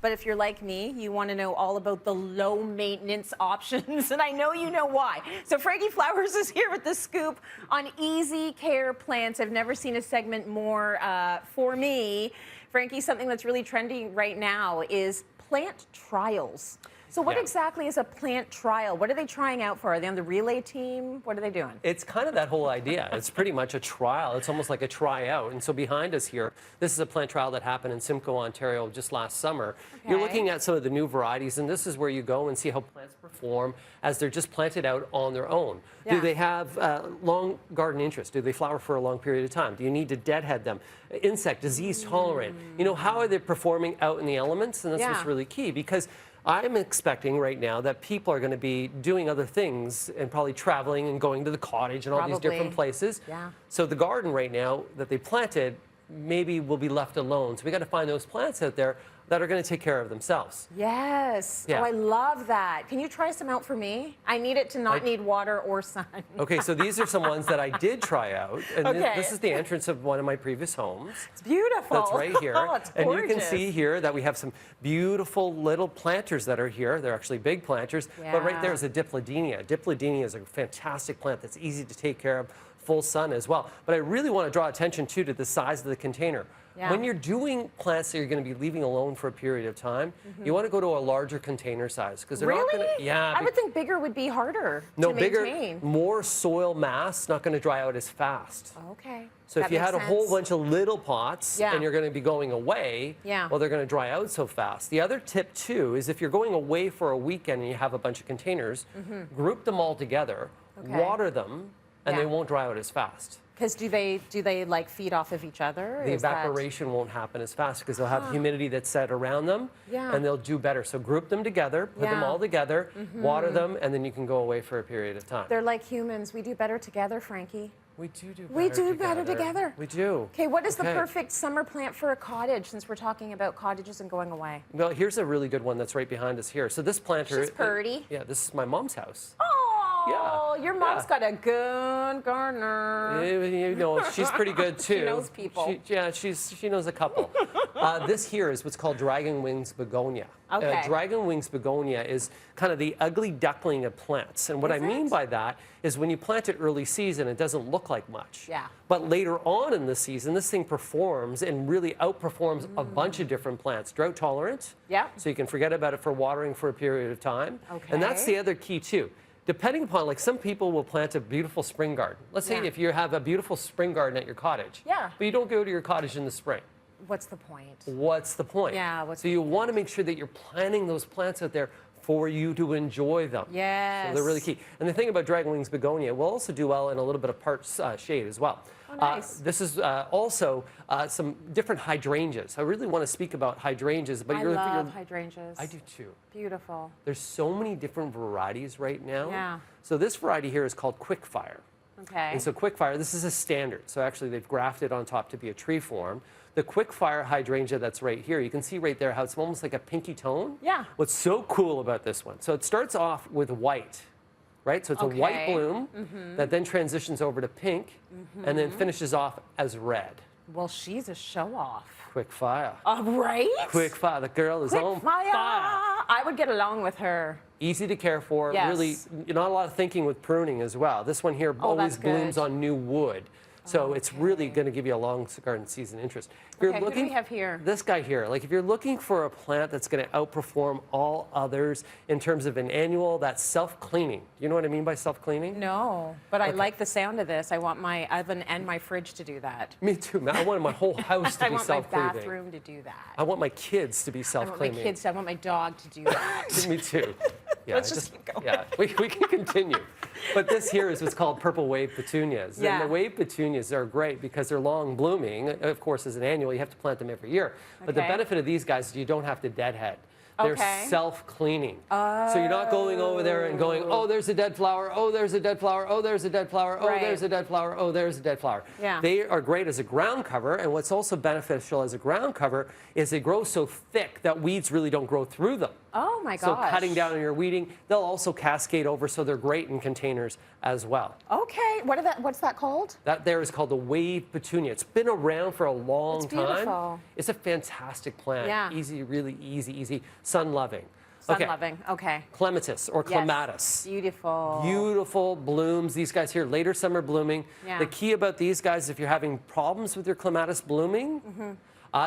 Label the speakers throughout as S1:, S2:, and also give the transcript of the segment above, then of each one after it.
S1: But if you're like me, you want to know all about the low maintenance options, and I know you know why. So Frankie Flowers is here with the scoop on easy care plants. I've never seen a segment more for me. Frankie, something that's really trendy right now is plant trials. So what exactly is a plant trial? What are they trying out for? Are they on the relay team? What are they doing?
S2: It's kind of that whole idea. It's pretty much a trial. It's almost like a tryout. And so behind us here, this is a plant trial that happened in Simcoe, Ontario just last summer. Okay. You're looking at some of the new varieties, and this is where you go and see how plants perform as they're just planted out on their own. Yeah. Do they have long garden interest? Do they flower for a long period of time? Do you need to deadhead them? Insect, disease tolerant. You know, how are they performing out in the elements? And that's what's really key, because I'm expecting right now that people are going to be doing other things and probably traveling and going to the cottage and all these different places. Yeah. So the garden right now that they planted maybe will be left alone. So we got to find those plants out there that are going to take care of themselves.
S1: Yes. Yeah. Oh, I love that. Can you try some out for me? I need it to not need water or sun.
S2: Okay, so these are some ones that I did try out. And this is the entrance of one of my previous homes.
S1: It's beautiful.
S2: That's right here.
S1: Oh, it's
S2: and
S1: gorgeous.
S2: you can see here that we have some beautiful little planters that are here. They're actually big planters. Yeah. But right there is a Diplodonia. Diplodonia is a fantastic plant that's easy to take care of, full sun as well. But I really want to draw attention too to the size of the container. Yeah. When you're doing plants that you're going to be leaving alone for a period of time, you want to go to a larger container size, because they're not going to. Yeah,
S1: I would think bigger would be harder to maintain.
S2: Bigger, more soil mass, not going to dry out as fast.
S1: Okay.
S2: So if you had a whole bunch of little pots and you're going to be going away, well, they're going to dry out so fast. The other tip too is if you're going away for a weekend and you have a bunch of containers, group them all together, water them, and they won't dry out as fast.
S1: Because do they like feed off of each other?
S2: The evaporation won't happen as fast because they'll have humidity that's set around them, and they'll do better. So group them together, put them all together, water them, and then you can go away for a period of time.
S1: They're like humans. We do better together, Frankie.
S2: We do better
S1: We do better together.
S2: We do.
S1: Okay, what is the perfect summer plant for a cottage, since we're talking about cottages and going away?
S2: Well, here's a really good one that's right behind us here. So this planter.
S1: She's pretty.
S2: Yeah, this is my mom's house.
S1: Oh, your mom's got a good gardener.
S2: You know, she's pretty good too.
S1: She knows people.
S2: She knows a couple. This here is what's called dragon wings begonia.
S1: Okay.
S2: Dragon wings begonia is kind of the ugly duckling of plants. And what I mean by that is when you plant it early season, it doesn't look like much. Yeah. But later on in the season, this thing performs and really outperforms a bunch of different plants. Drought tolerant. Yeah. So you can forget about it for watering for a period of time. Okay. And that's the other key too. Depending upon, like, some people will plant a beautiful spring garden. Let's say if you have a beautiful spring garden at your cottage, but you don't go to your cottage in the spring.
S1: What's the point?
S2: What's the point? Yeah. So you want to make sure that you're planting those plants out there for you to enjoy them. Yes. So they're really key. And the thing about dragon wings begonia will also do well in a little bit of part shade as well.
S1: Oh, nice.
S2: This is also some different hydrangeas. I really want to speak about hydrangeas. But
S1: I love hydrangeas.
S2: I do too.
S1: Beautiful.
S2: There's so many different varieties right now. Yeah. So this variety here is called Quickfire. Okay. And so Quickfire, this is a standard. So actually they've grafted on top to be a tree form. The Quickfire hydrangea that's right here, you can see right there how it's almost like a pinky tone. Yeah. What's so cool about this one? So it starts off with white. Right? So it's a white bloom that then transitions over to pink and then finishes off as red.
S1: Well, she's a show-off.
S2: Quickfire.
S1: Right?
S2: Quickfire. The girl is on fire.
S1: I would get along with her.
S2: Easy to care for. Yes. Really, not a lot of thinking with pruning as well. This one here always blooms on new wood. So it's really going to give you a long garden season interest. If you're looking,
S1: who do we have here?
S2: This guy here. Like, if you're looking for a plant that's going to outperform all others in terms of an annual, that's self-cleaning. You know what I mean by self-cleaning?
S1: No, but I like the sound of this. I want my oven and my fridge to do that.
S2: Me too, man. I want my whole house to be self-cleaning.
S1: I want my bathroom to do that.
S2: I want my kids to be self-cleaning.
S1: I want my dog to do that.
S2: Me too. Yeah,
S1: Let's just keep going.
S2: Yeah, we can continue. But this here is what's called purple wave petunias. Yeah. And the wave petunias are great because they're long blooming. Of course, as an annual, you have to plant them every year. But the benefit of these guys is you don't have to deadhead. They're
S1: Okay.
S2: self-cleaning. So you're not going over there and going, oh, there's a dead flower, oh, there's a dead flower, oh, there's a dead flower, oh,
S1: Right.
S2: there's a dead flower, oh, there's a dead flower.
S1: Yeah.
S2: They are great as a ground cover, and what's also beneficial as a ground cover is they grow so thick that weeds really don't grow through them.
S1: Oh my
S2: So
S1: gosh.
S2: cutting down on your weeding, they'll also cascade over, so they're great in containers as well.
S1: Okay. What's that called?
S2: That there is called the wave petunia. It's been around for a long
S1: It's
S2: time.
S1: beautiful.
S2: It's a fantastic plant.
S1: Yeah.
S2: Easy, really easy. Sun-loving.
S1: Sun loving. Okay.
S2: Clematis or
S1: Yes.
S2: Clematis.
S1: Beautiful.
S2: Beautiful blooms. These guys here, later summer blooming.
S1: Yeah.
S2: The key about these guys, if you're having problems with your Clematis blooming,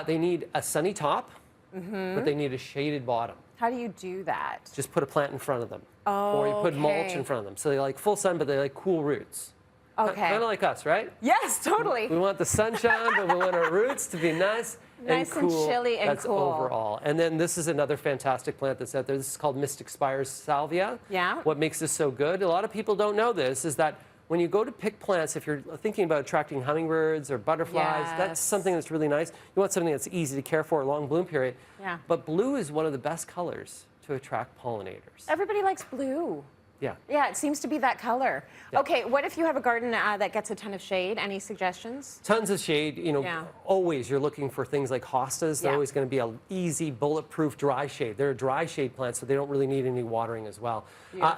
S2: they need a sunny top, but they need a shaded bottom.
S1: How do you do that?
S2: Just put a plant in front of them. Or you put mulch
S1: Okay.
S2: in front of them. So they like full sun, but they like cool roots.
S1: Okay.
S2: Kind of like us, right?
S1: Yes, totally.
S2: We want the sunshine, but we want our roots to be nice
S1: Nice and
S2: cool.
S1: chilly and
S2: That's
S1: cool.
S2: overall. And then this is another fantastic plant that's out there. This is called Mystic Spire's Salvia.
S1: Yeah.
S2: What makes this so good, a lot of people don't know this, is that when you go to pick plants, if you're thinking about attracting hummingbirds or butterflies,
S1: Yes.
S2: that's something that's really nice. You want something that's easy to care for, a long bloom period.
S1: Yeah.
S2: But blue is one of the best colors to attract pollinators.
S1: Everybody likes blue.
S2: Yeah.
S1: Yeah, it seems to be that color.
S2: Yeah.
S1: Okay, what if you have a garden that gets a ton of shade? Any suggestions?
S2: Tons of shade,
S1: Yeah.
S2: always you're looking for things like hostas. They're
S1: Yeah.
S2: always going to be a easy, bulletproof dry shade. They're a dry shade plant, so they don't really need any watering as well.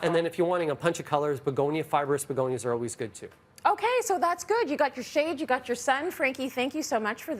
S2: And then if you're wanting a punch of colors, Begonia, Fibrous Begonias are always good too.
S1: Okay, so that's good. You got your shade, you got your sun. Frankie, thank you so much for that.